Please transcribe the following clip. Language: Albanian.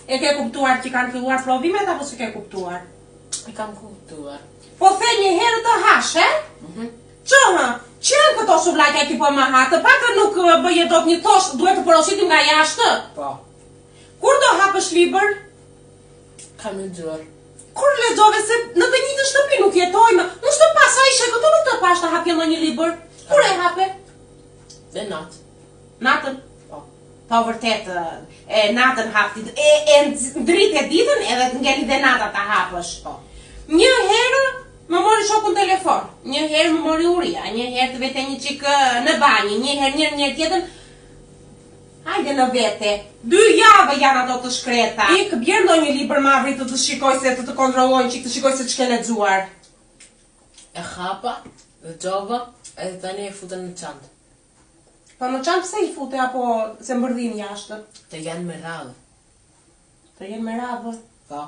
E ke kuptuar që kanë filluar provimet apo s'ke kuptuar? I kam kuptuar. Po the një herë të hash, Qëha, që janë këto suvlaqja që po më ha, të paktën nuk bëje dot një tosh, duhet të porositim nga jashtë? Po. Kur do hapësh libër? Kam lexuar. Kur lexove se në të njëjtën shtëpi nuk jetojmë, mos të pasaj ishe këtu nuk të pash të hapje ndonjë libër. Kur e hape? Dhe natë. Natën? Po. Po vërtet, e natën hapti, e ndritë ditën edhe të ngeli dhe nata ta hapësh. Po. Një herë më mori shokun telefon, një herë më mori uria, një herë të vete një qikë në banjë, një herë një tjetën. Hajde në vete, 2 javë janë ato të shkreta. Ik, bjerë ndonjë libër mavri të shikoj se të kontrollojnë qikë, të shikoj se ç'ke lexuar. E hapa, lexova, edhe tani e futën në çantë. Po në çantë pse i fute apo se mbërdhin jashtë? Të janë me radhë. Të jenë me radhë. Po.